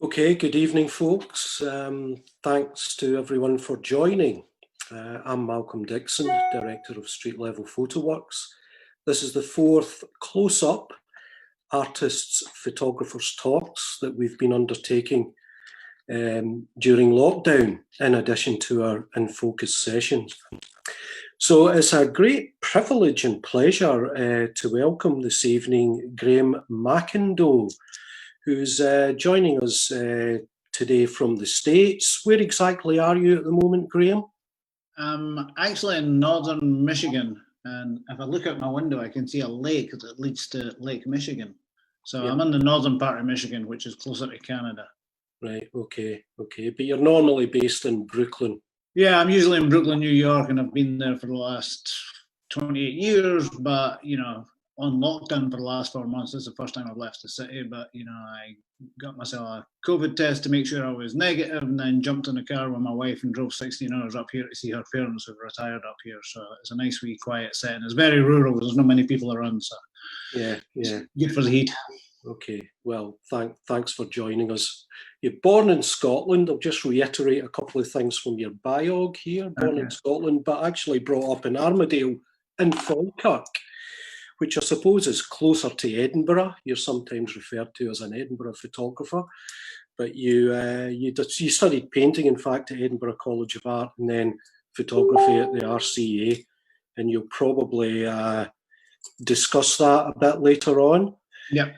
Okay, good evening, folks. Thanks to everyone for joining. I'm Malcolm Dickson, Director of Street Level Photo Works. This is the fourth close-up artists, photographers talks that we've been undertaking during lockdown, in addition to our In Focus sessions. So it's a great privilege and pleasure to welcome this evening Graham MacIndoe, who's joining us today from the States. Where exactly are you at the moment, Graham? I'm actually in northern Michigan, and if I look out my window, I can see a lake that leads to Lake Michigan. So Yep. I'm in the northern part of Michigan, which is closer to Canada. Right, okay. But you're normally based in Brooklyn. Yeah, I'm usually in Brooklyn, New York, and I've been there for the last 28 years, but, on lockdown for the last 4 months. This is the first time I've left the city, but, I got myself a COVID test to make sure I was negative, and then jumped in a car with my wife and drove 16 hours up here to see her parents who've retired up here. So it's a nice wee quiet setting. It's very rural. There's not many people around, so Yeah. good for the heat. Okay, well, thanks for joining us. You're born in Scotland. I'll just reiterate a couple of things from your biog here. Born in Scotland, but actually brought up in Armadale in Falkirk, which I suppose is closer to Edinburgh. You're sometimes referred to as an Edinburgh photographer, but you studied painting, in fact, at Edinburgh College of Art, and then photography at the RCA, and you'll probably discuss that a bit later on. Yep.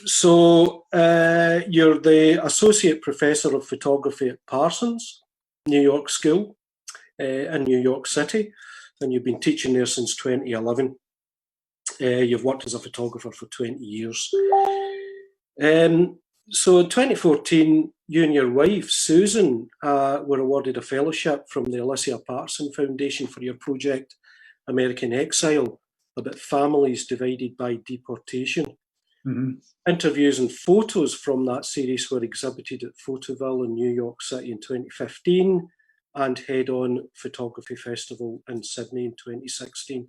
So you're the Associate Professor of Photography at Parsons, New York School in New York City, and you've been teaching there since 2011. You've worked as a photographer for 20 years. So in 2014, you and your wife, Susan, were awarded a fellowship from the Alicia Patterson Foundation for your project, American Exile, about families divided by deportation. Mm-hmm. Interviews and photos from that series were exhibited at Photoville in New York City in 2015 and Head On Photography Festival in Sydney in 2016.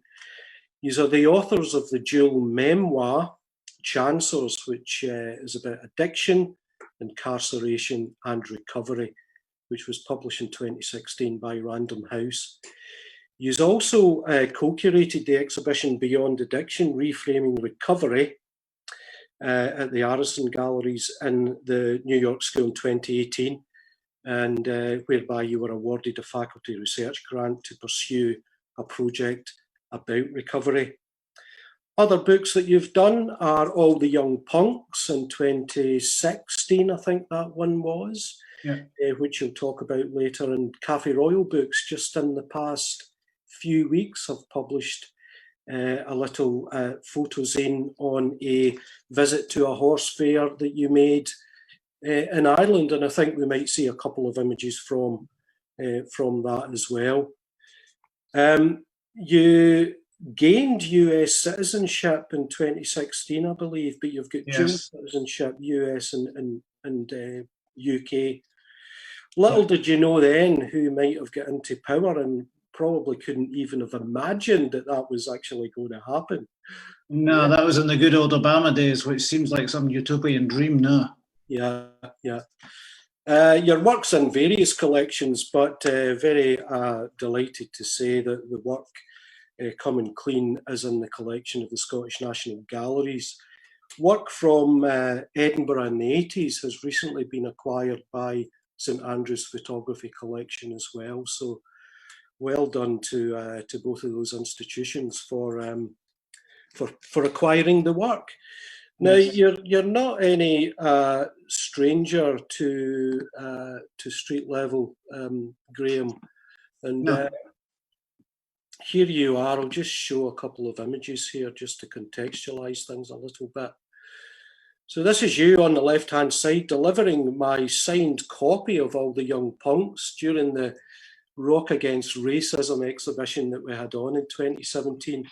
These are the authors of the dual memoir, Chancers, which is about addiction, incarceration and recovery, which was published in 2016 by Random House. You've also co-curated the exhibition Beyond Addiction, Reframing Recovery at the Arison Galleries in the New York School in 2018, and whereby you were awarded a faculty research grant to pursue a project about recovery. Other books that you've done are All the Young Punks in 2016, I think that one was, which you'll talk about later, and Cafe Royal Books just in the past few weeks have published a little photozine on a visit to a horse fair that you made in Ireland, and I think we might see a couple of images from that as well. You gained US citizenship in 2016, I believe, but you've got dual citizenship, US and UK. Little did you know then who might have got into power, and probably couldn't even have imagined that was actually going to happen. No, that was in the good old Obama days, which seems like some utopian dream now. Yeah. Your work's in various collections, but very delighted to say that the work Coming Clean is in the collection of the Scottish National Galleries. Work from Edinburgh in the 80s has recently been acquired by St Andrews Photography Collection as well. So well done to both of those institutions for acquiring the work. Now, you're not any stranger to street level, Graham, and No. Here you are. I'll just show a couple of images here just to contextualise things a little bit. So this is you on the left-hand side delivering my signed copy of All the Young Punks during the Rock Against Racism exhibition that we had on in 2017.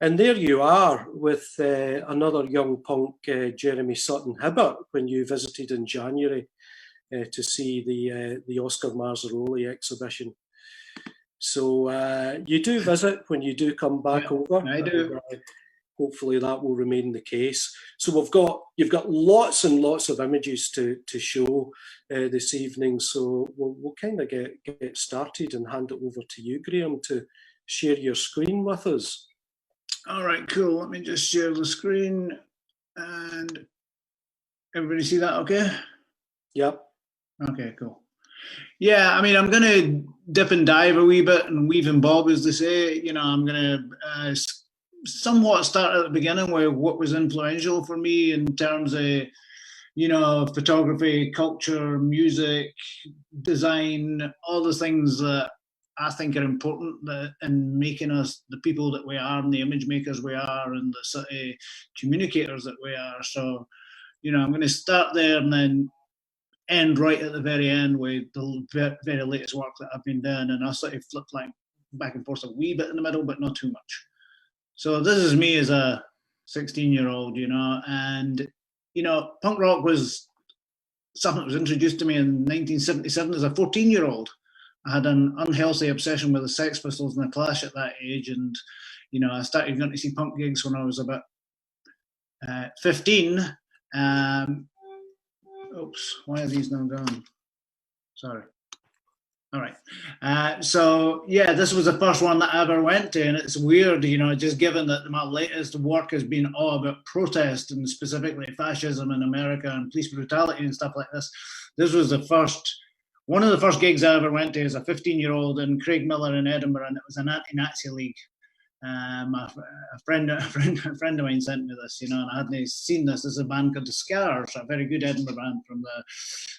And there you are with another young punk, Jeremy Sutton Hibbert, when you visited in January to see the Oscar Marzaroli exhibition. So you do visit when you do come back over. I do. hopefully that will remain the case. So you've got lots and lots of images to show this evening. So we'll kind of get started and hand it over to you, Graham, to share your screen with us. All right, cool. Let me just share the screen, and everybody see that okay? Yep. Okay, cool. Yeah, I mean, I'm going to dip and dive a wee bit and weave and bob, as they say. You know, I'm going to somewhat start at the beginning with what was influential for me in terms of, you know, photography, culture, music, design, all the things that I think are important in making us the people that we are and the image makers we are and the sort of communicators that we are. So, you know, I'm going to start there and then end right at the very end with the very latest work that I've been doing, and I'll sort of flip like back and forth a wee bit in the middle, but not too much. So this is me as a 16-year-old, you know, and, you know, punk rock was something that was introduced to me in 1977 as a 14-year-old. I had an unhealthy obsession with the Sex Pistols and the Clash at that age, and, you know, I started going to see punk gigs when I was about 15. Oops, why are these now gone? Sorry. All right. So, yeah, this was the first one that I ever went to, and it's weird, you know, just given that my latest work has been all about protest and specifically fascism in America and police brutality and stuff like this. This was one of the first gigs I ever went to as a 15-year-old in Craigmillar in Edinburgh, and it was an anti-Nazi league. A friend of mine sent me this, you know, and I hadn't seen this. There's a band called the Scars, a very good Edinburgh band from the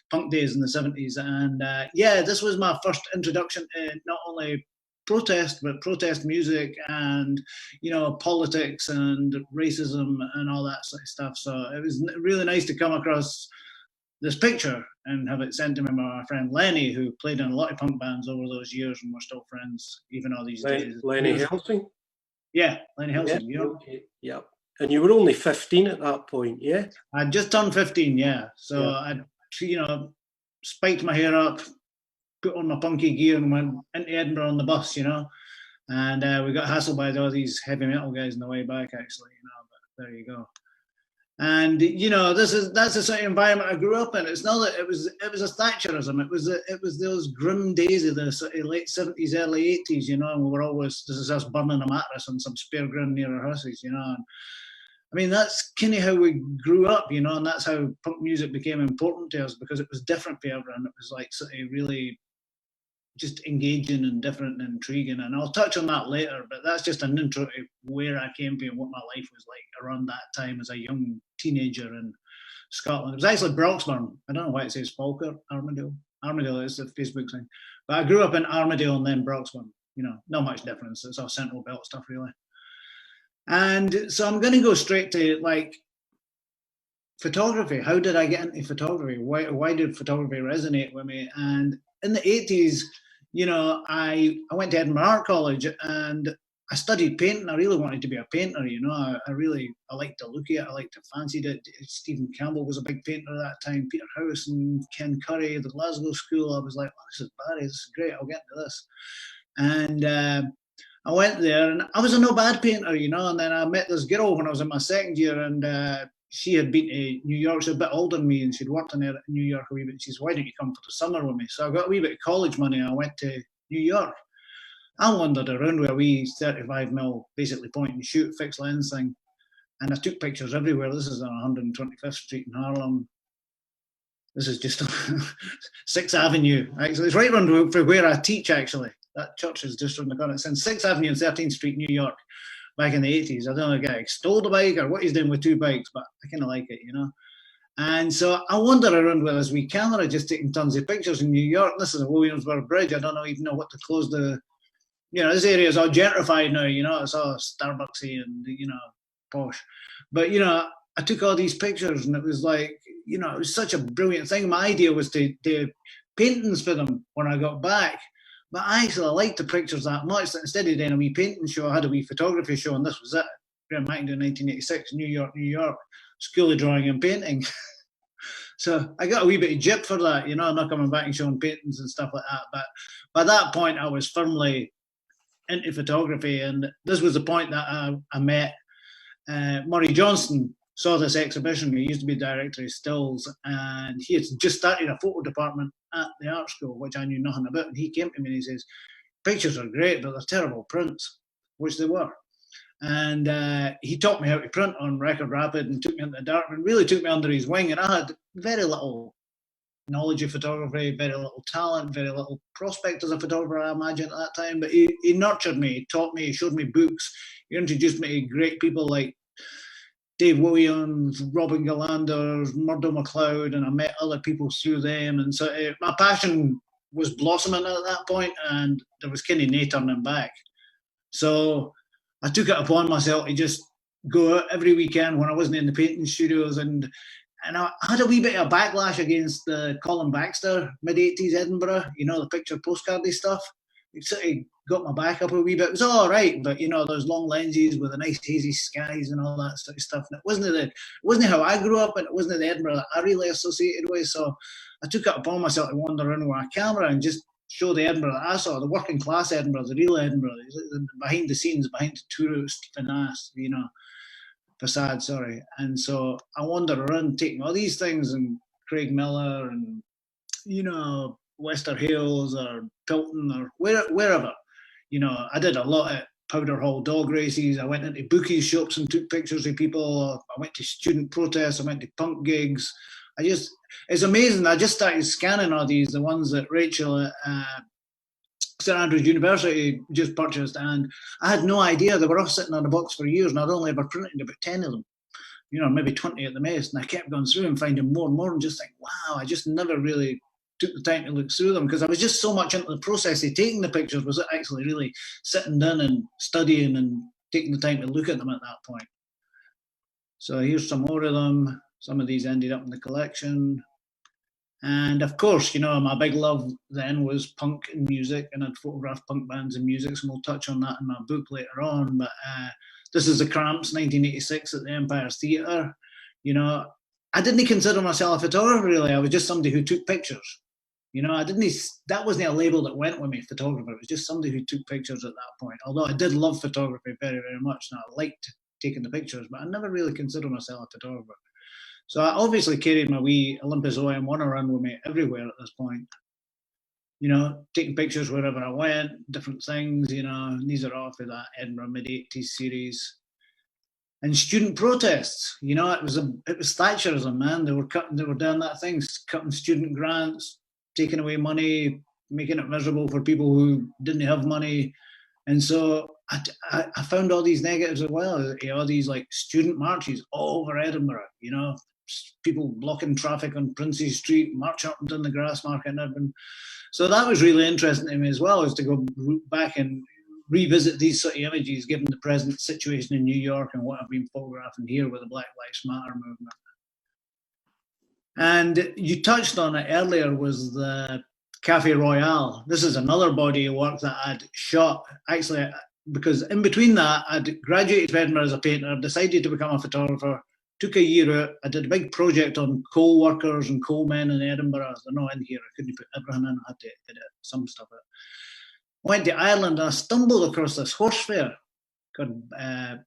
punk days in the 70s. And yeah, this was my first introduction to not only protest, but protest music and, you know, politics and racism and all that sort of stuff. So it was really nice to come across this picture and have it sent to me by my friend Lenny, who played in a lot of punk bands over those years, and we're still friends even all these days. Lenny Helsing? Yeah, Lenny Helsing. Yeah, you know? okay. Yeah. And you were only 15 at that point, yeah? I just turned 15, yeah. So yeah. I, you know, spiked my hair up, put on my punky gear and went into Edinburgh on the bus, you know. And we got hassled by all these heavy metal guys on the way back, actually, you know, but there you go. And, you know, that's the sort of environment I grew up in. It's not that it was a Thatcherism. It was those grim days of the sort of late 70s, early 80s, you know, and we were always, this is us burning a mattress on some spare ground near our houses, you know. And, I mean, that's kind of how we grew up, you know, and that's how punk music became important to us, because it was different for everyone. It was like sort of really just engaging and different and intriguing. And I'll touch on that later, but that's just an intro to where I came to and what my life was like around that time as a young teenager in Scotland. It was actually Broxburn. I don't know why it says Falkirk, Armadale. Armadale is the Facebook thing. But I grew up in Armadale and then Broxburn. You know, not much difference. It's all Central Belt stuff, really. And so I'm going to go straight to, like, photography. How did I get into photography? Why did photography resonate with me? And in the 80s, you know, I went to Edinburgh Art College and I studied painting. I really wanted to be a painter, you know. I liked to look at it. I liked to fancy it. Stephen Campbell was a big painter at that time. Peter House and Ken Curry, the Glasgow School. I was like, oh, this is Barry. This is great. I'll get into this. And I went there and I was a no bad painter, you know. And then I met this girl when I was in my second year, and she had been to New York. She's a bit older than me, and she'd worked in there in New York a wee bit. And she says, why don't you come for the summer with me? So I got a wee bit of college money and I went to New York. I wandered around with a wee 35mm basically point and shoot fixed lens thing. And I took pictures everywhere. This is on 125th Street in Harlem. This is just 6th Avenue. Actually, it's right around for where I teach, actually. That church is just around the corner. It's in 6th Avenue and 13th Street, New York. Back in the 80s. I don't know if the guy stole the bike or what he's doing with two bikes, but I kind of like it, you know. And so I wander around with this wee camera, just taking tons of pictures in New York. This is a Williamsburg Bridge. I don't even know what to close the, you know, this area is all gentrified now, you know. It's all Starbucksy and, you know, posh. But, you know, I took all these pictures and it was like, you know, it was such a brilliant thing. My idea was to do paintings for them when I got back. But I actually liked the pictures that much that instead of doing a wee painting show, I had a wee photography show, and this was it. Graham MacIndoe, 1986, New York, School of Drawing and Painting. So I got a wee bit of jip for that, you know, not coming back and showing paintings and stuff like that. But by that point, I was firmly into photography, and this was the point that I met Murray Johnston saw this exhibition. He used to be director of stills, and he had just started a photo department at the art school, which I knew nothing about. And he came to me and he says, "Pictures are great, but they're terrible prints," which they were. And he taught me how to print on Record Rapid and took me into the darkroom, really took me under his wing. And I had very little knowledge of photography, very little talent, very little prospect as a photographer, I imagine, at that time. But he nurtured me, he taught me, he showed me books. He introduced me to great people like Dave Williams, Robin Galanders, Murdo MacLeod, and I met other people through them. And so my passion was blossoming at that point, and there was kind of no turning back. So I took it upon myself to just go out every weekend when I wasn't in the painting studios, and I had a wee bit of backlash against the Colin Baxter mid-80s Edinburgh, you know, the picture postcardy stuff. It sort of got my back up a wee bit. It was all right, but you know, those long lenses with the nice hazy skies and all that sort of stuff. And it wasn't how I grew up, and it wasn't the Edinburgh that I really associated with. So I took it upon myself to wander around with a camera and just show the Edinburgh that I saw, the working class Edinburgh, the real Edinburgh, behind the scenes, behind the tourist finesse, you know, facade, sorry. And so I wandered around taking all these things, and Craig Miller and, you know, Wester Hales or Pilton or wherever. You know, I did a lot at Powder Hall dog races. I went into bookies shops and took pictures of people. I went to student protests. I went to punk gigs. It's amazing. I just started scanning all these, the ones that Rachel at St Andrews University just purchased, and I had no idea they were all sitting on the box for years, and I'd only ever printed about 10 of them, you know, maybe 20 at the most, and I kept going through and finding more and more, and just think, wow, I just never really took the time to look through them, because I was just so much into the process of taking the pictures, was it actually really sitting down and studying and taking the time to look at them at that point. So here's some more of them. Some of these ended up in the collection. And of course, you know, my big love then was punk and music, and I'd photographed punk bands and music, so we'll touch on that in my book later on. But this is the Cramps, 1986 at the Empire Theatre. You know, I didn't consider myself a photographer, really. I was just somebody who took pictures. You know, that wasn't a label that went with me, photographer. It was just somebody who took pictures at that point. Although I did love photography very, very much, and I liked taking the pictures, but I never really considered myself a photographer. So I obviously carried my wee Olympus OM1 around with me everywhere at this point. You know, taking pictures wherever I went, different things, you know. These are off of that Edinburgh mid-80s series. And student protests, you know, it was Thatcherism, man. They were doing that thing, cutting student grants, taking away money, making it miserable for people who didn't have money. And so I found all these negatives as well, you know, all these like student marches all over Edinburgh, you know, people blocking traffic on Princes Street, march up and down the Grassmarket and everything. So that was really interesting to me as well, is to go back and revisit these sort of images, given the present situation in New York and what I've been photographing here with the Black Lives Matter movement. And you touched on it earlier, was the Café Royale. This is another body of work that I'd shot, actually, because in between that, I'd graduated from Edinburgh as a painter, decided to become a photographer, took a year out. I did a big project on coal workers and coal men in Edinburgh. They're not in here. I couldn't put everything in. I had to edit some stuff out. Went to Ireland, and I stumbled across this horse fair called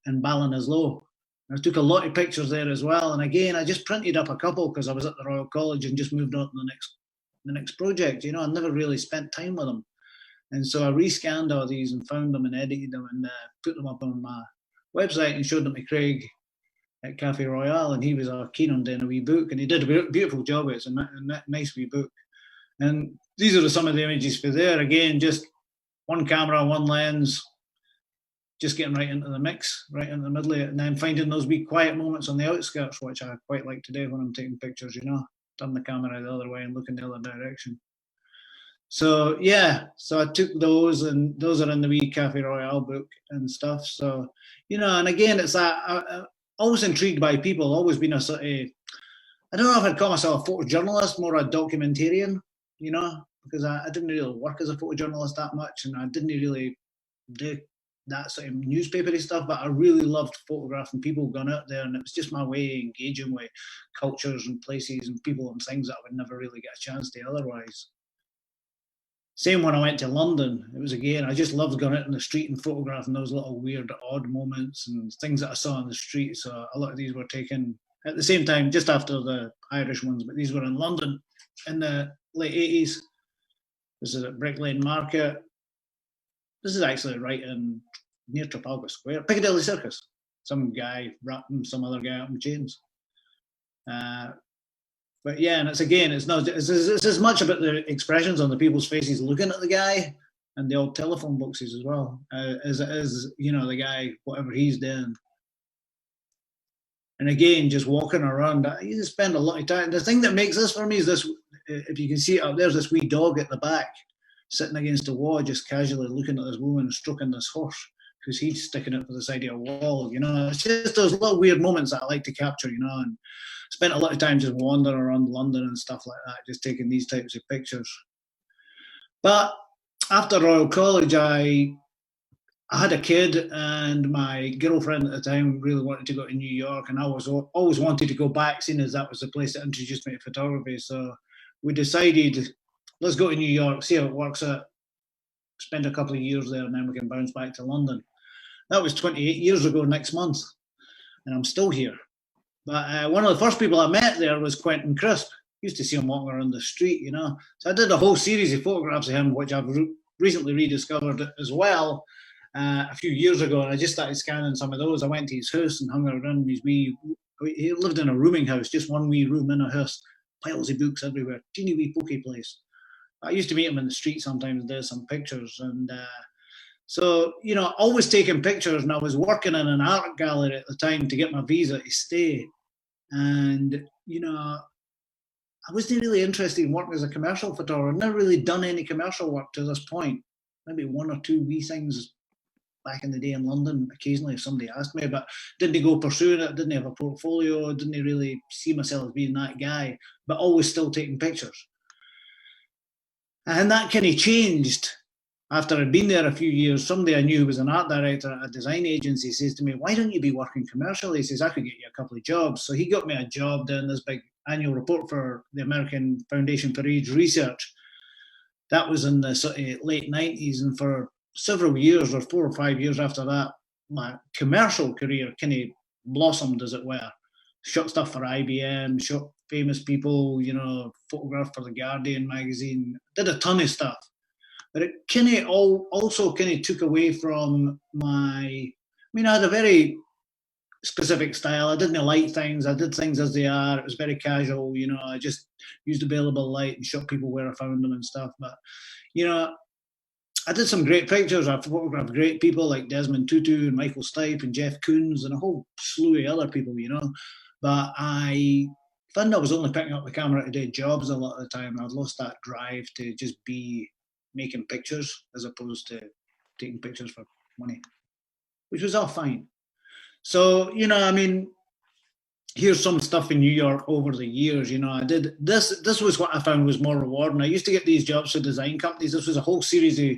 in Ballinasloe. I took a lot of pictures there as well. And again, I just printed up a couple because I was at the Royal College and just moved on to the next project. You know, I never really spent time with them. And so I rescanned all these and found them and edited them and put them up on my website and showed them to Craig at Café Royale. And he was keen on doing a wee book. And he did a beautiful job. It's a nice wee book. And these are some of the images for there. Again, just one camera, one lens, just getting right into the mix, right in the middle of it, and then finding those wee quiet moments on the outskirts, which I quite like to do when I'm taking pictures, you know, turn the camera the other way and look in the other direction. So, yeah, so I took those, and those are in the wee Café Royale book and stuff. So, you know, and again, it's I'm always intrigued by people, always been a sort of, I don't know if I'd call myself a photojournalist, more a documentarian, you know, because I didn't really work as a photojournalist that much, and I didn't really do that sort of newspapery stuff, but I really loved photographing people going out there, and it was just my way of engaging with cultures and places and people and things that I would never really get a chance to otherwise. Same when I went to London. It was, again, I just loved going out in the street and photographing those little weird, odd moments and things that I saw on the street. So a lot of these were taken at the same time, just after the Irish ones, but these were in London in the late 80s. This is at Brick Lane Market. This is actually right in near Trafalgar Square, Piccadilly Circus. Some guy wrapping some other guy up in chains. But yeah, and it's as much about the expressions on the people's faces looking at the guy and the old telephone boxes as well, as it is, the guy, whatever he's doing. And again, just walking around, you spend a lot of time. The thing that makes this for me is this, if you can see it up there's this wee dog at the back, sitting against the wall, just casually looking at this woman stroking this horse, because he's sticking it for the side of a wall, It's just those little weird moments that I like to capture, and spent a lot of time just wandering around London and stuff like that, just taking these types of pictures. But after Royal College, I had a kid, and my girlfriend at the time really wanted to go to New York, and I was always wanted to go back, seeing as that was the place that introduced me to photography. So we decided, let's go to New York, see how it works out, spend a couple of years there, and then we can bounce back to London. That was 28 years ago next month, and I'm still here. But one of the first people I met there was Quentin Crisp. Used to see him walking around the street, So I did a whole series of photographs of him, which I've recently rediscovered as well a few years ago. And I just started scanning some of those. I went to his house and hung around his he lived in a rooming house, just one wee room in a house, piles of books everywhere, teeny wee pokey place. I used to meet him in the street sometimes, do some pictures. And so, always taking pictures. And I was working in an art gallery at the time to get my visa to stay. And, I wasn't really interested in working as a commercial photographer. I've never really done any commercial work to this point. Maybe one or two wee things back in the day in London, occasionally if somebody asked me, but didn't go pursuing it, didn't have a portfolio, didn't really see myself as being that guy, but always still taking pictures. And that kind of changed after I'd been there a few years. Somebody I knew who was an art director at a design agency says to me, why don't you be working commercially? He says, I could get you a couple of jobs. So he got me a job doing this big annual report for the American Foundation for Age Research. That was in the sort of late 90s. And for several years, or 4 or 5 years after that, my commercial career kind of blossomed, as it were. Shot stuff for IBM, shot famous people, photographed for the Guardian magazine, did a ton of stuff. But it kind of also kind of took away from I had a very specific style. I didn't like things. I did things as they are. It was very casual, I just used available light and shot people where I found them and stuff. But, I did some great pictures. I photographed great people like Desmond Tutu and Michael Stipe and Jeff Koons and a whole slew of other people, But I found I was only picking up the camera to do jobs a lot of the time. I'd lost that drive to just be making pictures as opposed to taking pictures for money, which was all fine. So, here's some stuff in New York over the years. I did this. This was what I found was more rewarding. I used to get these jobs for design companies. This was a whole series of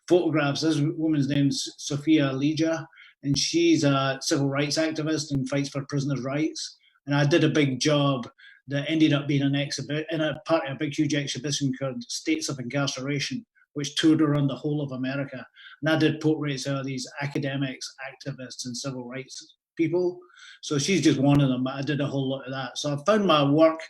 photographs. This woman's name's Sophia Leja, and she's a civil rights activist and fights for prisoners' rights. And I did a big job that ended up being a part of a big, huge exhibition called States of Incarceration, which toured around the whole of America. And I did portraits of these academics, activists, and civil rights people. So she's just one of them, but I did a whole lot of that. So I found my work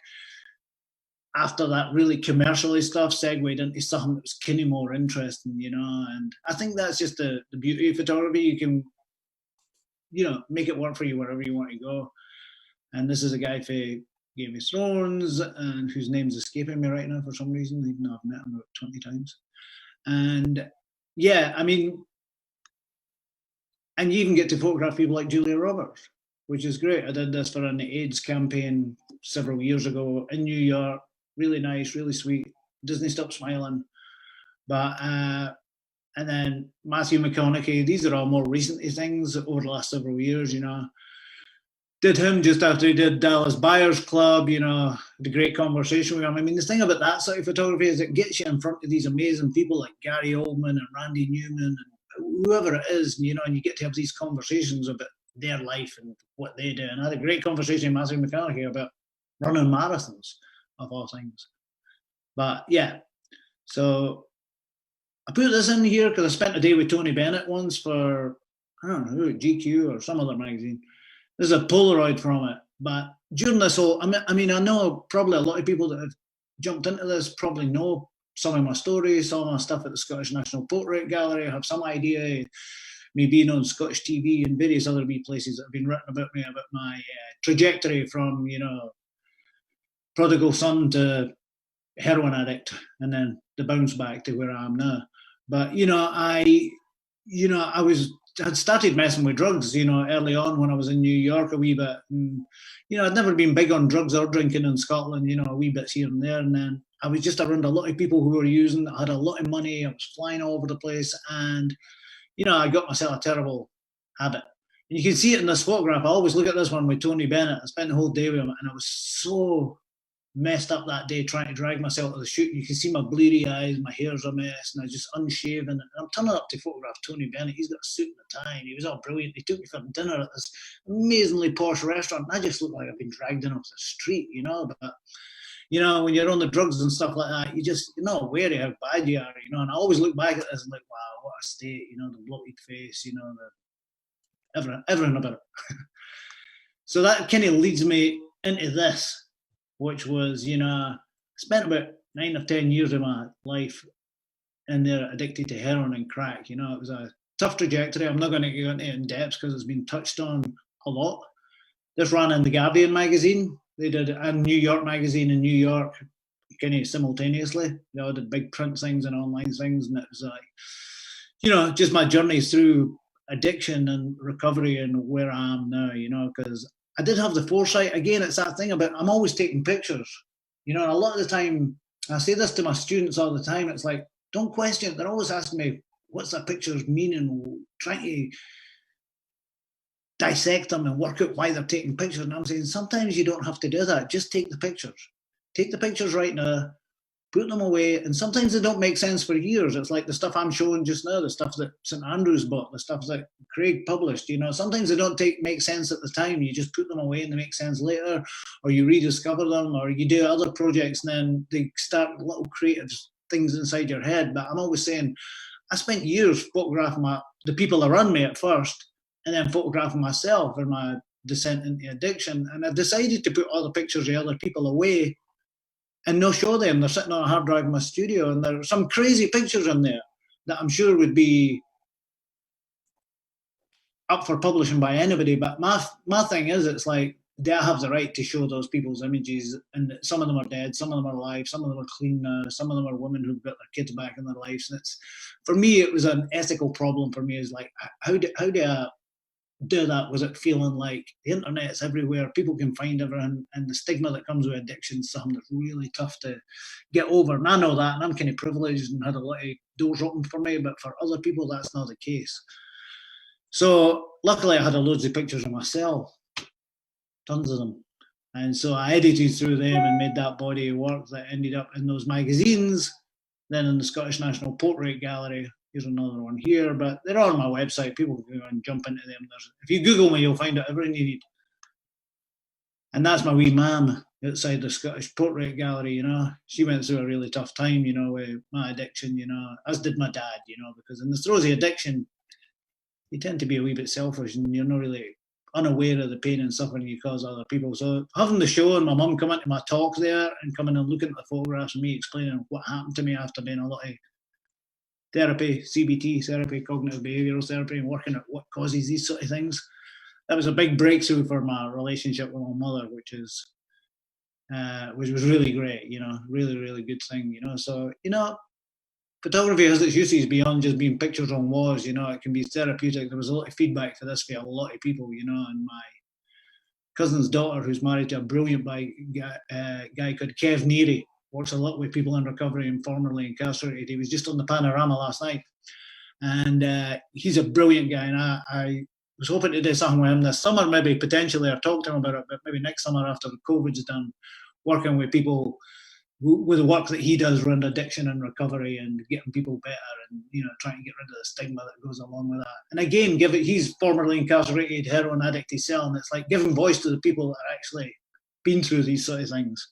after that really commercially stuff segued into something that was kind of more interesting, and I think that's just the beauty of photography. You can, make it work for you wherever you want to go. And this is a guy for Game of Thrones, and whose name's escaping me right now for some reason, even though I've met him about 20 times. And yeah, and you even get to photograph people like Julia Roberts, which is great. I did this for an AIDS campaign several years ago in New York. Really nice, really sweet. Disney Stop Smiling. But and then Matthew McConaughey. These are all more recent things over the last several years. Did him just after he did Dallas Buyers Club. The great conversation with him. The thing about that sort of photography is it gets you in front of these amazing people like Gary Oldman and Randy Newman and whoever it is, and you get to have these conversations about their life and what they do. And I had a great conversation with Matthew McConaughey about running marathons, of all things. But yeah, so I put this in here because I spent a day with Tony Bennett once for, I don't know, GQ or some other magazine. There's a Polaroid from it. But during this whole, I mean, I know probably a lot of people that have jumped into this probably know some of my stories, some of my stuff at the Scottish National Portrait Gallery. I have some idea, me being on Scottish TV and various other wee places that have been written about me, about my trajectory from, you know, prodigal son to heroin addict, and then the bounce back to where I am now. But had started messing with drugs, you know, early on when I was in New York a wee bit. And, you know, I'd never been big on drugs or drinking in Scotland, you know, a wee bit here and there. And then I was just around a lot of people who were using, I had a lot of money, I was flying all over the place. And, you know, I got myself a terrible habit. And you can see it in this photograph. I always look at this one with Tony Bennett. I spent the whole day with him, and I was so messed up that day trying to drag myself to the shoot. You can see my bleary eyes, my hair's a mess, and I was just unshaven. And I'm turning up to photograph Tony Bennett. He's got a suit and a tie, and he was all brilliant. He took me for dinner at this amazingly posh restaurant, and I just looked like I've been dragged in off the street, you know. But, you know, when you're on the drugs and stuff like that, you're not aware of how bad you are, you know. And I always look back at this and like, wow, what a state, you know, the bloated face, you know, everything about it. So that kind of leads me into this, which was, you know, I spent about 9 or 10 years of my life in there addicted to heroin and crack. You know, it was a tough trajectory. I'm not going to go into it in depth because it's been touched on a lot. This ran in the Guardian magazine. They did a New York magazine in New York, kind of simultaneously. They all did big print things and online things. And it was like, you know, just my journeys through addiction and recovery and where I am now, you know, because I did have the foresight. Again, it's that thing about I'm always taking pictures, you know, and a lot of the time, I say this to my students all the time, it's like, don't question it. They're always asking me, what's that picture's meaning? Trying to dissect them and work out why they're taking pictures. And I'm saying, sometimes you don't have to do that. Just take the pictures. Take the pictures right now, put them away, and sometimes they don't make sense for years. It's like the stuff I'm showing just now, the stuff that St Andrews bought, the stuff that Craig published, you know, sometimes they don't make sense at the time. You just put them away and they make sense later, or you rediscover them, or you do other projects, and then they start little creative things inside your head. But I'm always saying, I spent years photographing the people around me at first, and then photographing myself and my descent into addiction. And I decided to put all the pictures of other people away and no show them. They're sitting on a hard drive in my studio, and there are some crazy pictures in there that I'm sure would be up for publishing by anybody. But my thing is, it's like, do I have the right to show those people's images? And some of them are dead, some of them are alive, some of them are clean now, some of them are women who've got their kids back in their lives. And it's, for me, it was an ethical problem for me. Is like, how do I do that? Was it feeling like the internet's everywhere, people can find everything, and the stigma that comes with addiction is something that's really tough to get over. And I know that, and I'm kind of privileged and had a lot of doors open for me, but for other people that's not the case. So luckily I had loads of pictures of myself, tons of them, and so I edited through them and made that body of work that ended up in those magazines, then in the Scottish National Portrait Gallery. Here's another one here, but they're on my website. People can go and jump into them. If you Google me, you'll find out everything you need. And that's my wee mam outside the Scottish Portrait Gallery, you know. She went through a really tough time, you know, with my addiction, you know, as did my dad, you know, because in the throes of addiction, you tend to be a wee bit selfish and you're not really unaware of the pain and suffering you cause other people. So having the show and my mum come into my talk there and coming and looking at the photographs and me explaining what happened to me after doing a lot of therapy, CBT therapy, cognitive behavioural therapy, and working at what causes these sort of things. That was a big breakthrough for my relationship with my mother, which was really great, you know, really, really good thing, you know. So, you know, photography has its uses beyond just being pictures on walls, you know, it can be therapeutic. There was a lot of feedback for this for a lot of people, you know, and my cousin's daughter, who's married to a brilliant guy called Kev Neary, works a lot with people in recovery and formerly incarcerated. He was just on the Panorama last night. And he's a brilliant guy. And I was hoping to do something with him this summer, maybe potentially, or talk to him about it, but maybe next summer after the COVID's done, working with people with the work that he does around addiction and recovery and getting people better and, you know, trying to get rid of the stigma that goes along with that. And again, he's formerly incarcerated heroin addict himself, and it's like giving voice to the people that are actually been through these sort of things.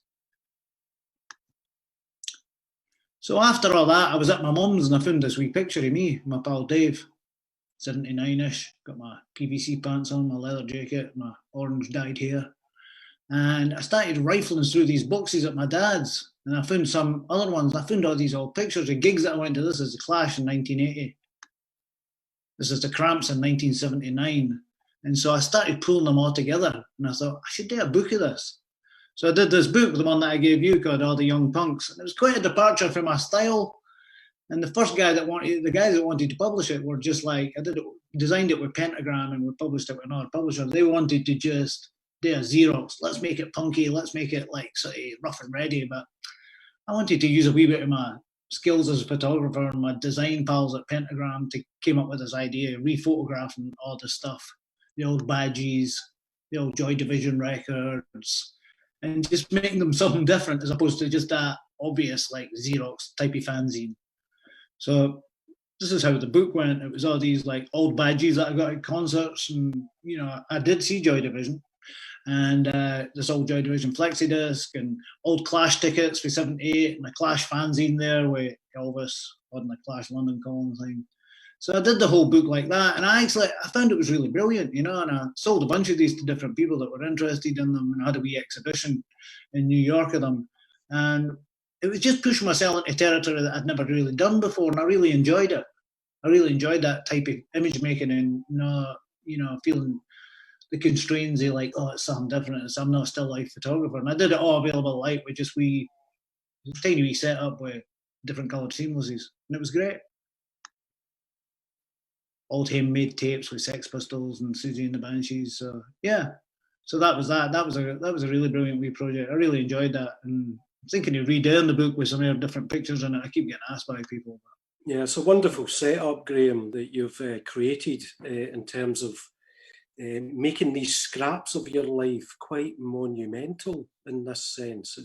So after all that, I was at my mum's and I found this wee picture of me, my pal Dave, 79-ish, got my PVC pants on, my leather jacket, my orange dyed hair. And I started rifling through these boxes at my dad's, and I found some other ones. I found all these old pictures of gigs that I went to. This is the Clash in 1980. This is the Cramps in 1979. And so I started pulling them all together, and I thought, I should do a book of this. So I did this book, the one that I gave you, called All the Young Punks. And it was quite a departure from my style. And the guys that wanted to publish it were just like, designed it with Pentagram and we published it with another publisher. They wanted to just do a Xerox. Let's make it punky. Let's make it like sort of rough and ready. But I wanted to use a wee bit of my skills as a photographer and my design pals at Pentagram to came up with this idea of rephotographing all the stuff, the old badges, the old Joy Division records, and just making them something different as opposed to just that obvious like Xerox typey fanzine. So this is how the book went. It was all these like old badges that I got at concerts, and you know I did see Joy Division, and this old Joy Division flexi disc and old Clash tickets for '78, and a Clash fanzine there with Elvis on the Clash London Calling thing. So I did the whole book like that, and I found it was really brilliant, you know, and I sold a bunch of these to different people that were interested in them, and I had a wee exhibition in New York of them, and it was just pushing myself into territory that I'd never really done before, and I really enjoyed it. I really enjoyed that type of image making and not, you know, feeling the constraints of like, oh, it's something different. I'm not a still life photographer. And I did it all available light with just tiny wee setup with different coloured seamlesses. And it was great. Old handmade tapes with Sex Pistols and Susie and the Banshees. So yeah. So that was that. That was a really brilliant wee project. I really enjoyed that. And I'm thinking of redoing the book with some other different pictures in it. I keep getting asked by people. Yeah, it's a wonderful setup, Graham, that you've created in terms of making these scraps of your life quite monumental in this sense.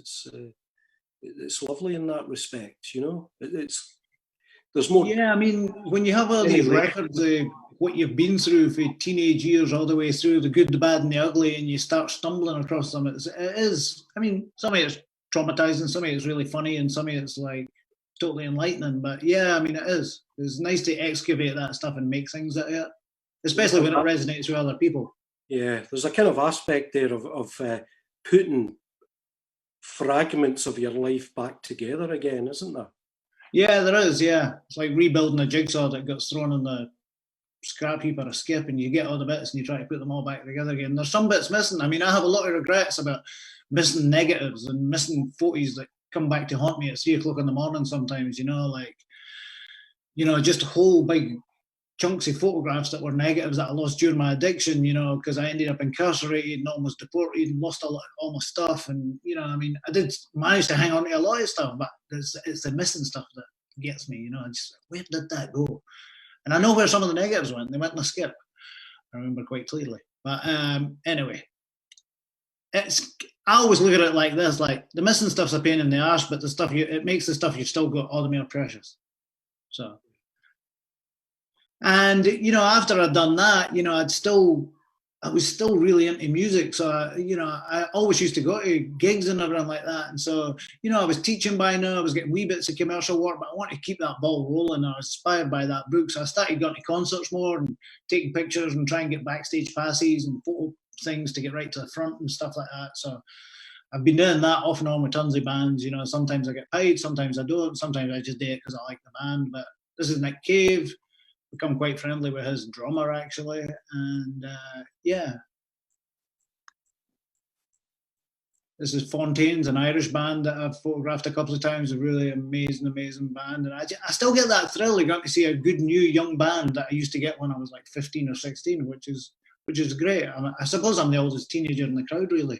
It's lovely in that respect, you know. There's more. Yeah, I mean, when you have all these records of what you've been through for teenage years, all the way through the good, the bad, and the ugly, and you start stumbling across them, it is. I mean, some of it's traumatizing, some of it's really funny, and some of it's like totally enlightening. But yeah, I mean, it is. It's nice to excavate that stuff and make things out of it, especially when it resonates with other people. Yeah, there's a kind of aspect there of putting fragments of your life back together again, isn't there? Yeah, there is. Yeah, it's like rebuilding a jigsaw that gets thrown in the scrap heap or a skip, and you get all the bits and you try to put them all back together again. There's some bits missing. I mean, I have a lot of regrets about missing negatives and missing photos that come back to haunt me at 3 o'clock in the morning sometimes, you know, like, you know, just whole big chunks of photographs that were negatives that I lost during my addiction, you know, because I ended up incarcerated and almost deported and lost all my stuff. And, you know, I mean, I did manage to hang on to a lot of stuff, but it's the missing stuff that gets me, you know, where did that go? And I know where some of the negatives went. They went in a skip. I remember quite clearly. But anyway, I always look at it like this, like the missing stuff's a pain in the arse, but the stuff it makes the stuff you've still got all the more precious. So, and you know, after I'd done that, you know, I was still really into music. So, you know, I always used to go to gigs and everything like that. And so, you know, I was teaching by now, I was getting wee bits of commercial work, but I wanted to keep that ball rolling. I was inspired by that book. So I started going to concerts more and taking pictures and trying to get backstage passes and photo things to get right to the front and stuff like that. So I've been doing that off and on with tons of bands. You know, sometimes I get paid, sometimes I don't, sometimes I just do it because I like the band. But this is Nick Cave. Become quite friendly with his drummer actually, and yeah, this is Fontaine's, an Irish band that I've photographed a couple of times. A really amazing band, and I still get that thrill of going to see a good new young band that I used to get when I was like 15 or 16, which is great. I suppose I'm the oldest teenager in the crowd really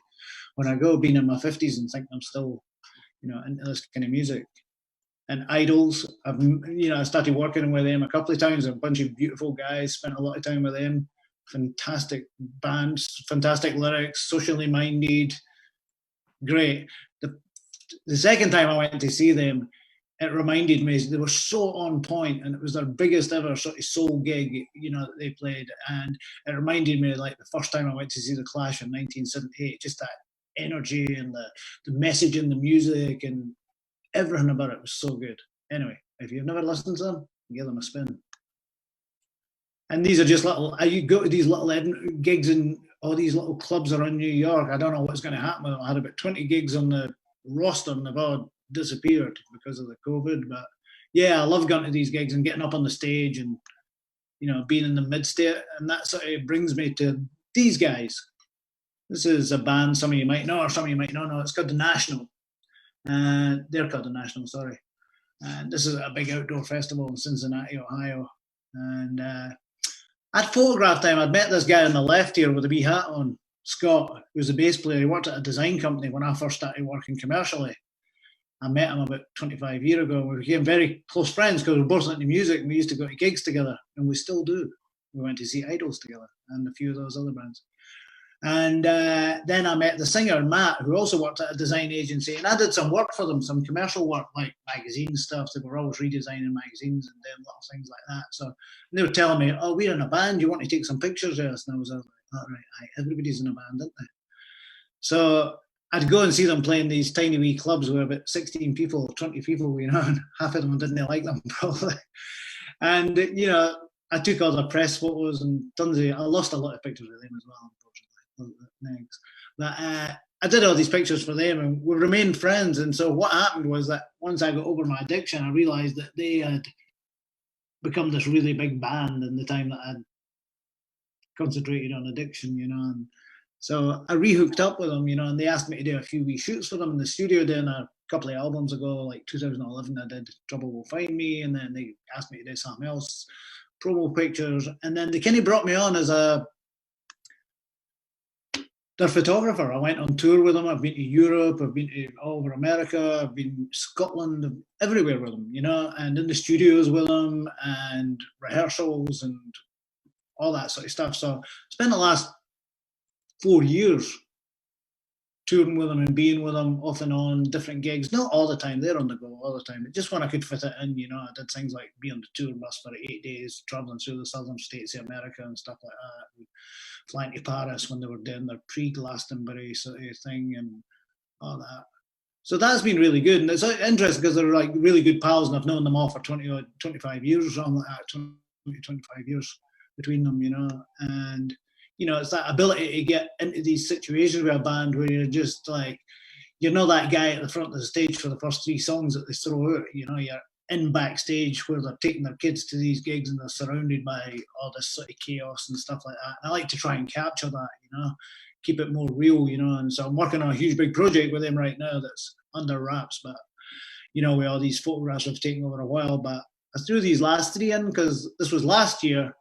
when I go, being in my 50s and think I'm still, you know, into this kind of music. And Idols, I started working with them a couple of times. A bunch of beautiful guys, spent a lot of time with them. Fantastic bands, fantastic lyrics, socially minded, great. The second time I went to see them, it reminded me they were so on point, and it was their biggest ever sort of soul gig, you know, that they played. And it reminded me like the first time I went to see the Clash in 1978, just that energy and the message in the music, and everything about it was so good. Anyway, if you've never listened to them, give them a spin. And these are just little, you go to these little gigs in all these little clubs around New York. I don't know what's going to happen with them. I had about 20 gigs on the roster and they've all disappeared because of the COVID. But yeah, I love going to these gigs and getting up on the stage and, you know, being in the mid-state. And that sort of brings me to these guys. This is a band some of you might know or some of you might not know. It's called The National. They're called The National, sorry. And this is a big outdoor festival in Cincinnati, Ohio. And I'd photographed him. I'd met this guy on the left here with a wee hat on, Scott, who's a bass player. He worked at a design company when I first started working commercially. I met him about 25 years ago. We became very close friends because we were both into music and we used to go to gigs together, and we still do. We went to see Idols together and a few of those other bands. And then I met the singer, Matt, who also worked at a design agency. And I did some work for them, some commercial work, like magazine stuff. They were always redesigning magazines and doing little things like that. So they were telling me, oh, we're in a band. You want to take some pictures of us? And I was like, all right, everybody's in a band, isn't they? So I'd go and see them playing these tiny wee clubs with about 16 people, 20 people, you know, and half of them didn't like them, probably. And, you know, I took all the press photos and I lost a lot of pictures of them as well, unfortunately. But I did all these pictures for them and we remained friends. And so what happened was that once I got over my addiction, I realized that they had become this really big band in the time that I'd concentrated on addiction, you know. And so I rehooked up with them, you know, and they asked me to do a few wee shoots for them in the studio. Then a couple of albums ago, like 2011, I did Trouble Will Find Me, and then they asked me to do something else, promo pictures, and then they kind of brought me on as their photographer. I went on tour with them. I've been to Europe. I've been to all over America. I've been Scotland, everywhere with them, you know, and in the studios with them and rehearsals and all that sort of stuff. So I spent the last 4 years touring with them and being with them off and on, different gigs. Not all the time. They're on the go all the time. But just when I could fit it in, you know, I did things like be on the tour bus for 8 days, traveling through the southern states of America and stuff like that. And flying to Paris when they were doing their pre-Glastonbury sort of thing and all that. So that's been really good. And it's interesting because they're like really good pals and I've known them all for 25 years or something like that, 20, 25 years between them, you know. And, you know, it's that ability to get into these situations with a band where you're just like, you're not that guy at the front of the stage for the first 3 songs that they throw out, you know, you're in backstage where they're taking their kids to these gigs and they're surrounded by all this sort of chaos and stuff like that. And I like to try and capture that, you know, keep it more real, you know. And so I'm working on a huge big project with them right now that's under wraps, but, you know, with all these photographs have taken over a while. But I threw these last 3 in because this was last year.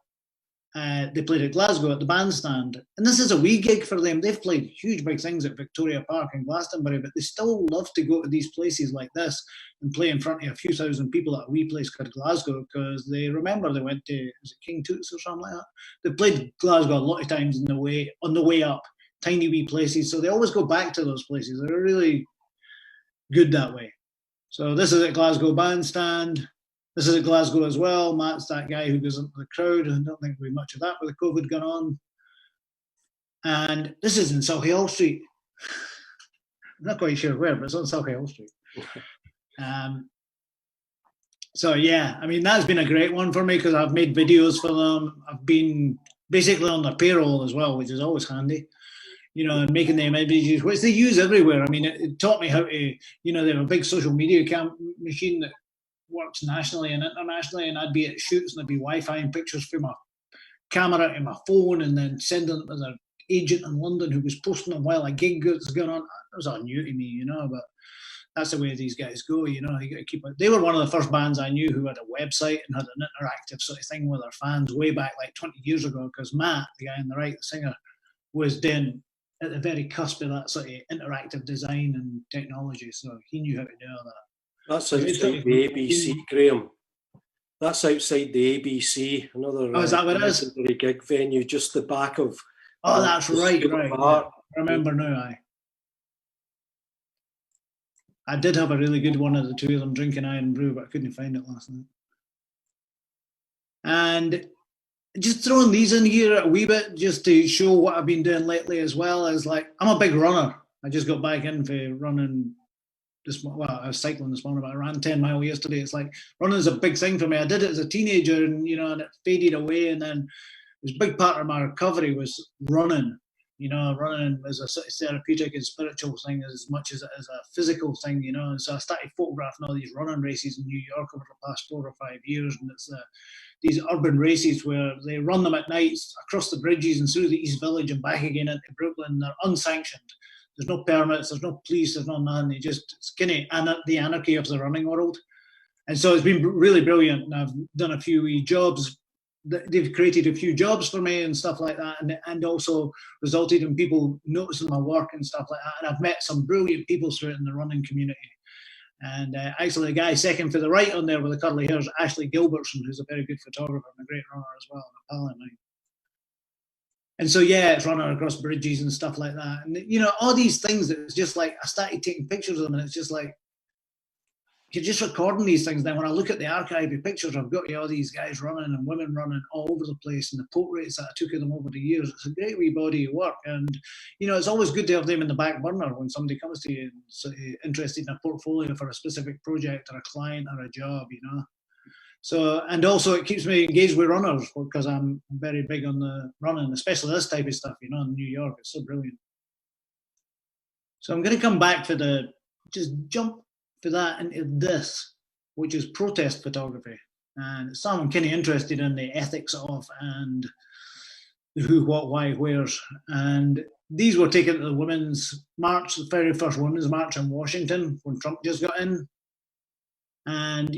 They played at Glasgow at the Bandstand. And this is a wee gig for them. They've played huge big things at Victoria Park and Glastonbury, but they still love to go to these places like this and play in front of a few thousand people at a wee place called Glasgow because they remember they went to, is it King Tut's or something like that? They played Glasgow a lot of times on the way up, tiny wee places. So they always go back to those places. They're really good that way. So this is at Glasgow Bandstand. This is at Glasgow as well. Matt's that guy who goes into the crowd. I don't think there'll be much of that with the COVID going on. And this is in Sauchiehall Street. I'm not quite sure where, but it's on Sauchiehall Street. So yeah, I mean, that's been a great one for me because I've made videos for them. I've been basically on their payroll as well, which is always handy. You know, and making them images, which they use everywhere. I mean, it taught me how to, you know, they have a big social media machine that works nationally and internationally, and I'd be at shoots and I'd be Wi-Fi pictures from my camera to my phone and then sending them to their agent in London who was posting them while a gig was going on. That was all new to me, you know, but that's the way these guys go, you know. You got to keep it. They were one of the first bands I knew who had a website and had an interactive sort of thing with their fans way back like 20 years ago because Matt, the guy on the right, the singer, was then at the very cusp of that sort of interactive design and technology, so he knew how to do all that. That's outside the ABC, Graham. That's outside the ABC, another is that what it is? Gig venue, just the back of. Oh, that's right. Yeah. I remember now. I did have a really good one of the two of them drinking Iron Brew, but I couldn't find it last night. And just throwing these in here a wee bit just to show what I've been doing lately as well is like, I'm a big runner. I just got back in for running I was cycling this morning, but I ran 10 miles yesterday. It's like running is a big thing for me. I did it as a teenager, and and it faded away. And then it was a big part of my recovery was running. Running as a sort of therapeutic and spiritual thing as much as a physical thing. And so I started photographing all these running races in New York over the past 4 or 5 years, and it's these urban races where they run them at night across the bridges and through the East Village and back again into Brooklyn. They're unsanctioned. There's no permits, there's no police, there's no nothing. It's kind of the anarchy of the running world. And so it's been really brilliant. And I've done a few jobs. They've created a few jobs for me and stuff like that, and also resulted in people noticing my work and stuff like that. And I've met some brilliant people through it in the running community. And actually, the guy second for the right on there with the curly hair is Ashley Gilbertson, who's a very good photographer and a great runner as well, and a pal of mine. And so, yeah, it's running across bridges and stuff like that. And, all these things that it's just like, I started taking pictures of them, and it's just like, you're just recording these things. Then when I look at the archive of pictures, I've got all these guys running and women running all over the place, and the portraits that I took of them over the years. It's a great wee body of work. And, it's always good to have them in the back burner when somebody comes to you and interested in a portfolio for a specific project or a client or a job, So, and also it keeps me engaged with runners because I'm very big on the running, especially this type of stuff, in New York. It's so brilliant. So I'm going to come back just jump for that into this, which is protest photography. And so I'm kind of interested in the ethics of and the who, what, why, where's. And these were taken at the Women's March, the very first Women's March in Washington when Trump just got in. And,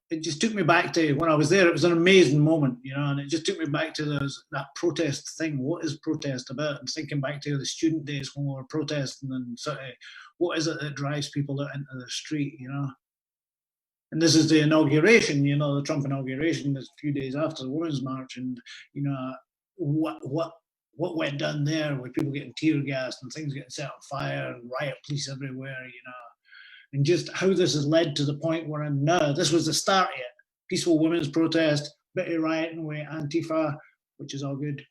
it just took me back to when I was there. It was an amazing moment, and it just took me back to that protest thing. What is protest about? And thinking back to the student days when we were protesting and sort of what is it that drives people out into the street, And this is the inauguration, the Trump inauguration is a few days after the Women's March. And, what went down there with people getting tear gassed and things getting set on fire and riot police everywhere, and just how this has led to the point we're in now. This was the start of it. Peaceful women's protest, bit of rioting with Antifa, which is all good.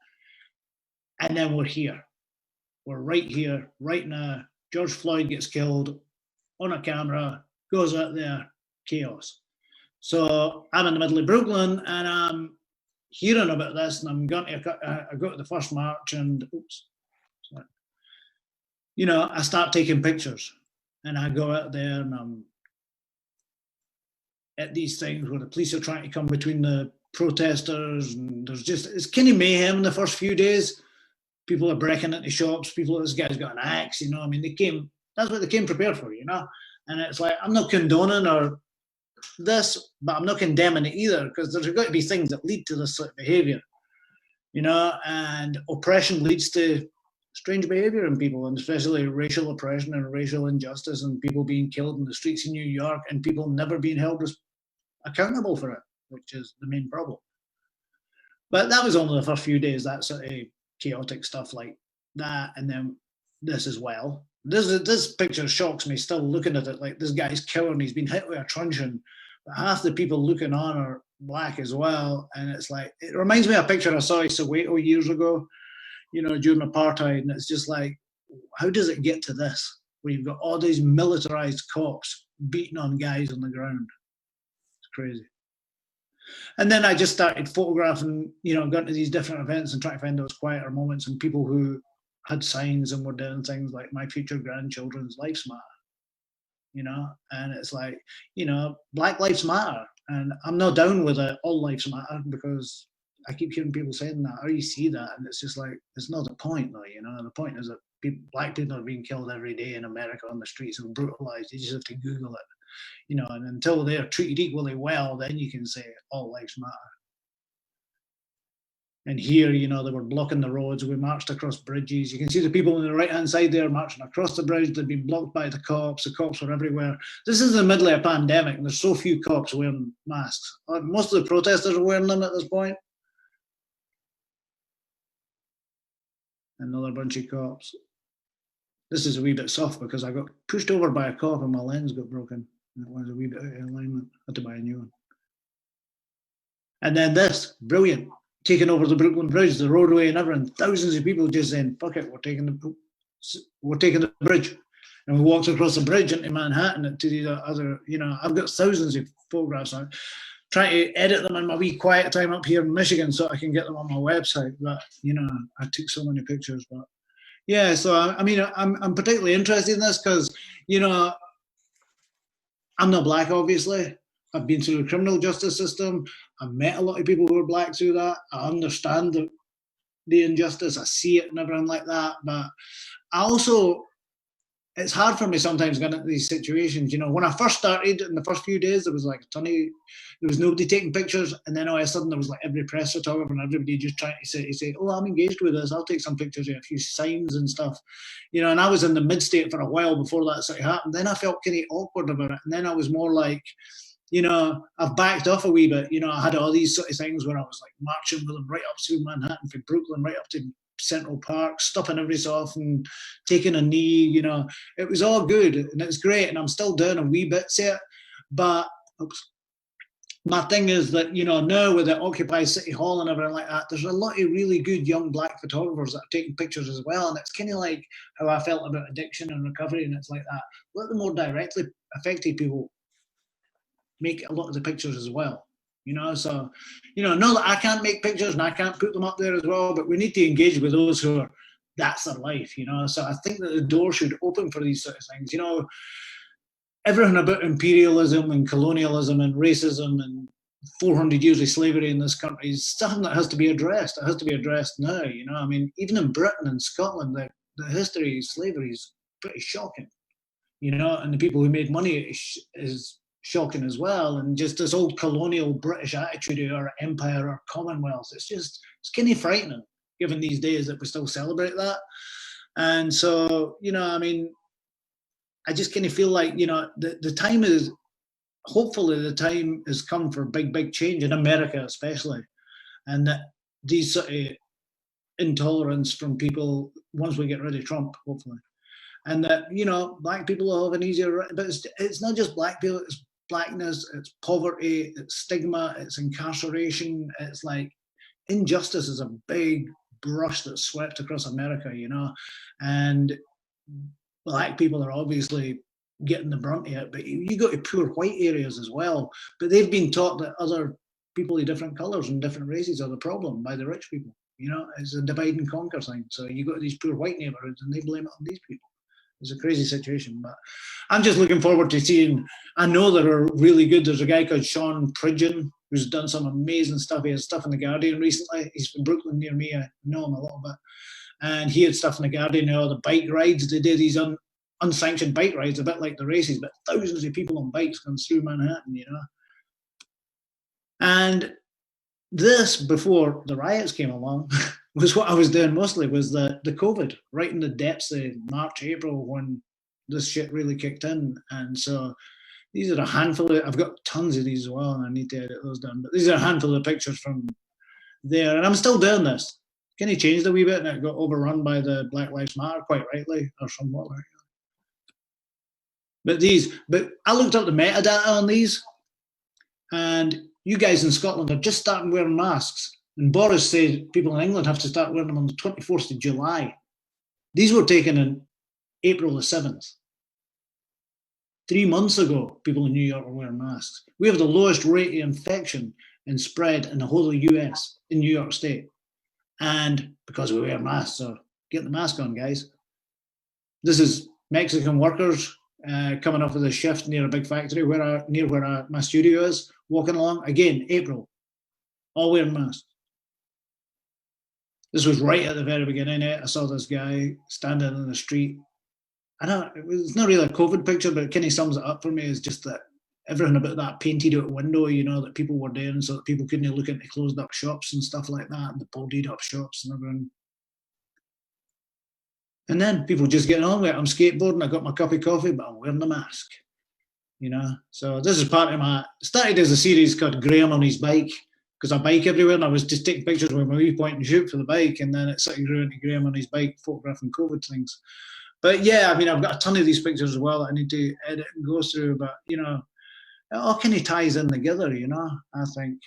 And then we're here. We're right here, right now. George Floyd gets killed on a camera, goes out there, chaos. So I'm in the middle of Brooklyn and I'm hearing about this, and I go to the first march and, I start taking pictures. And I go out there and I'm at these things where the police are trying to come between the protesters, and it's kind of mayhem in the first few days. People are breaking into shops. This guy's got an axe, that's what they came prepared for, And it's like, I'm not condoning or this, but I'm not condemning it either, because there's got to be things that lead to this sort of behavior, and oppression leads to strange behavior in people, and especially racial oppression and racial injustice and people being killed in the streets in New York and people never being held accountable for it, which is the main problem. But that was only the first few days, that sort of chaotic stuff like that. And then this as well. This picture shocks me still looking at it. Like, this guy's killed, he's been hit with a truncheon, but half the people looking on are black as well. And it's like, it reminds me of a picture I saw in Soweto years ago, during apartheid, and it's just like, how does it get to this, where you've got all these militarized cops beating on guys on the ground? It's crazy. And then I just started photographing, going to these different events and trying to find those quieter moments and people who had signs and were doing things like my future grandchildren's lives matter, and it's like, Black Lives Matter. And I'm not down with it, all lives matter, because I keep hearing people saying that, or you see that, and it's just like, it's not the point though, the point is that black people are being killed every day in America on the streets and brutalized. You just have to Google it, and until they're treated equally well, then you can say all lives matter. And here, they were blocking the roads. We marched across bridges. You can see the people on the right-hand side there marching across the bridge. They'd been blocked by the cops. The cops were everywhere. This is in the middle of a pandemic, and there's so few cops wearing masks. Most of the protesters are wearing them at this point. Another bunch of cops. This is a wee bit soft because I got pushed over by a cop and my lens got broken. That was a wee bit out of alignment. I had to buy a new one. And then this, brilliant, taking over the Brooklyn Bridge, the roadway and everything. Thousands of people just saying, fuck it, we're taking the bridge. And we walked across the bridge into Manhattan to the other, you know, I've got thousands of photographs. I'm trying to edit them in my wee quiet time up here in Michigan so I can get them on my website. But, you know, I took so many pictures. But yeah, so I mean, I'm particularly interested in this because, you know, I'm not black, obviously. I've been through the criminal justice system. I've met a lot of people who are black through that. I understand the injustice. I see it and everything like that. But I also, it's hard for me sometimes getting into these situations. You know, when I first started in the first few days, there was like a ton of, there was nobody taking pictures. And then all of a sudden there was like every press photographer and everybody just trying to say, oh, I'm engaged with this. I'll take some pictures of a few signs and stuff. You know, and I was in the mid-state for a while before that sort of happened. Then I felt kind of awkward about it. And then I was more like, you know, I've backed off a wee bit. You know, I had all these sort of things where I was like marching with them right up through Manhattan, from Brooklyn right up to Central Park, stopping every so often, taking a knee. You know, it was all good and it's great, and I'm still doing a wee bit here. But my thing is that, you know, now with the Occupy City Hall and everything like that, there's a lot of really good young black photographers that are taking pictures as well. And it's kind of like how I felt about addiction and recovery, and it's like that. Let the more directly affected people make a lot of the pictures as well, you know. So, you know, not that I can't make pictures and I can't put them up there as well, but we need to engage with those who are, that's their life, you know. So I think that the door should open for these sort of things, you know. Everything about imperialism and colonialism and racism and 400 years of slavery in this country is something that has to be addressed. It has to be addressed now, you know. I mean, even in Britain and Scotland, the history of slavery is pretty shocking, you know, and the people who made money is shocking as well. And just this old colonial British attitude or empire or commonwealth, it's kind of frightening given these days that we still celebrate that. And so, you know, I mean, I just kind of feel like, you know, the time is, hopefully the time has come for big change in America especially, and that these sort of intolerance from people, once we get rid of Trump, hopefully, and that, you know, black people will have an easier, but it's not just black people, it's blackness, it's poverty, it's stigma, it's incarceration, it's like injustice is a big brush that's swept across America, you know, and black people are obviously getting the brunt of it, but you go to poor white areas as well, but they've been taught that other people of different colours and different races are the problem by the rich people, you know. It's a divide and conquer thing. So you go to these poor white neighbourhoods and they blame it on these people. It's a crazy situation, but I'm just looking forward to seeing. I know that are really good. There's a guy called Sean Pridgeon who's done some amazing stuff. He has stuff in the Guardian recently. He's from Brooklyn near me. I know him a little bit, and he had stuff in the Guardian. You know, the bike rides they did, these unsanctioned bike rides, a bit like the races, but thousands of people on bikes going through Manhattan, you know. And this, before the riots came along, was what I was doing mostly, was the COVID, right in the depths of March, April, when this shit really kicked in. And so these are a handful of, I've got tons of these as well, and I need to edit those down, but these are a handful of pictures from there. And I'm still doing this. Kind of changed a wee bit, and it got overrun by the Black Lives Matter, quite rightly, or somewhat like that. But I looked up the metadata on these, and you guys in Scotland are just starting wearing masks. And Boris said people in England have to start wearing them on the 24th of July. These were taken in April the 7th. 3 months ago, people in New York were wearing masks. We have the lowest rate of infection and spread in the whole of the US, in New York State. And because we wear masks, so get the mask on, guys. This is Mexican workers coming off of the shift near a big factory near where my studio is, walking along. Again, April, all wearing masks. This was right at the very beginning. I saw this guy standing in the street. It's not really a COVID picture, but it kind of sums it up for me. Is just that everything about that painted out window, you know, that people were doing so that people couldn't look into closed up shops and stuff like that, and the boarded up shops and everything. And then people just getting on with it. I'm skateboarding, I got my cup of coffee, but I'm wearing a mask, you know. So this is part of started as a series called Graham on his bike, because I bike everywhere, and I was just taking pictures with my wee point and shoot for the bike, and then it sort of grew into Graham on his bike, photographing COVID things. But yeah, I mean, I've got a ton of these pictures as well that I need to edit and go through, but, you know, it all kind of ties in together, you know, I think.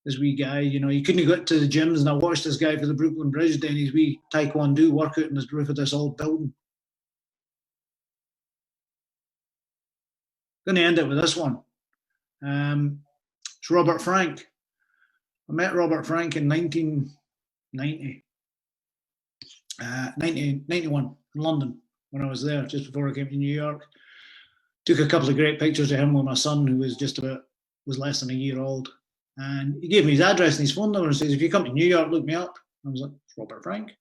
This wee guy, you know, you couldn't go to the gyms, and I watched this guy for the Brooklyn Bridge doing his wee taekwondo workout in the roof of this old building. going to end it with this one. It's Robert Frank. I met Robert Frank in 1991 in London when I was there, just before I came to New York. Took a couple of great pictures of him with my son, who was less than a year old. And he gave me his address and his phone number and says, if you come to New York, look me up. I was like, it's Robert Frank.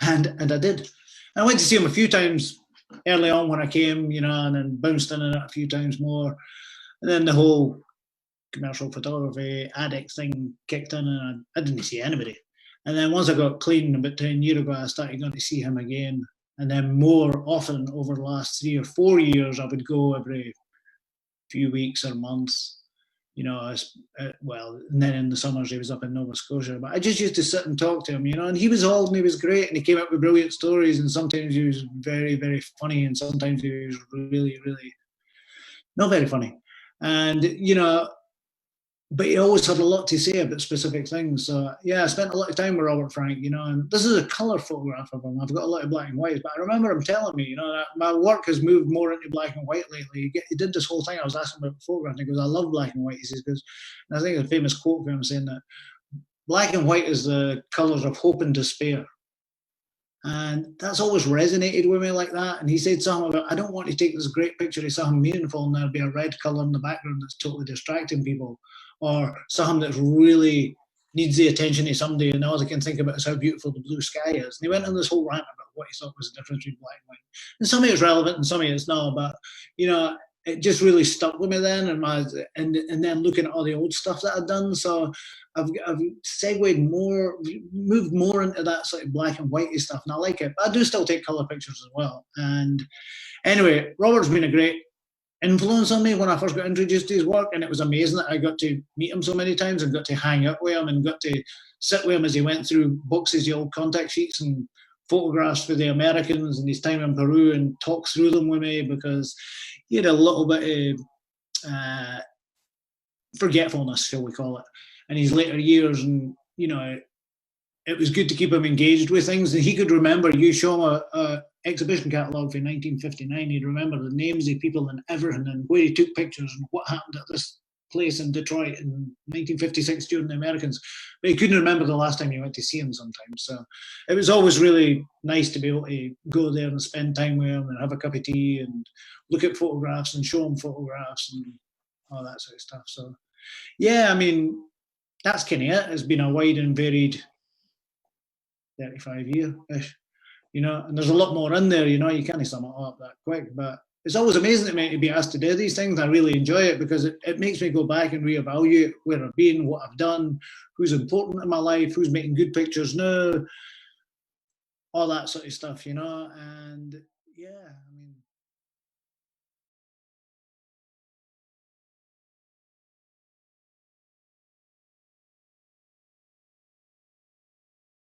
and I did. I went to see him a few times early on when I came, and then bounced in and out a few times more. And then the whole commercial photography addict thing kicked in, and I didn't see anybody. And then once I got clean about 10 years ago, I started going to see him again. And then more often over the last 3 or 4 years, I would go every few weeks or months. And then in the summers he was up in Nova Scotia. But I just used to sit and talk to him, and he was old and he was great and he came up with brilliant stories, and sometimes he was very, very funny, and sometimes he was really, really not very funny. And, but he always had a lot to say about specific things. So, yeah, I spent a lot of time with Robert Frank, and this is a colour photograph of him. I've got a lot of black and whites, but I remember him telling me, that my work has moved more into black and white lately. He did this whole thing. I was asking about the photograph, and he goes, I love black and white. He says, because I think there's a famous quote from him saying that black and white is the colours of hope and despair. And that's always resonated with me like that. And he said something about, I don't want to take this great picture of something meaningful and there'll be a red colour in the background that's totally distracting people, or something that really needs the attention of somebody, and all I can think about is how beautiful the blue sky is. And he went on this whole rant about what he thought was the difference between black and white. And some of it's relevant and some of it's not, but, it just really stuck with me then, and then looking at all the old stuff that I'd done. So I've moved more into that sort of black and whitey stuff, and I like it. But I do still take colour pictures as well. And anyway, Robert's been a great influence on me when I first got introduced to his work, and it was amazing that I got to meet him so many times and got to hang out with him and got to sit with him as he went through boxes of old contact sheets and photographs for the Americans and his time in Peru, and talk through them with me, because he had a little bit of forgetfulness, shall we call it, in his later years. And, it was good to keep him engaged with things. And he could remember, you show him a exhibition catalogue for 1959, he'd remember the names of people and everything, and where he took pictures and what happened at this place in Detroit in 1956 during the Americans. But he couldn't remember the last time he went to see him sometimes. So it was always really nice to be able to go there and spend time with him and have a cup of tea and look at photographs and show him photographs and all that sort of stuff. So, yeah, I mean, that's kind of it. It's been a wide and varied 35-year-ish, and there's a lot more in there, you can't sum it all up that quick, but it's always amazing to me to be asked to do these things. I really enjoy it because it makes me go back and reevaluate where I've been, what I've done, who's important in my life, who's making good pictures now, all that sort of stuff, and yeah, I mean,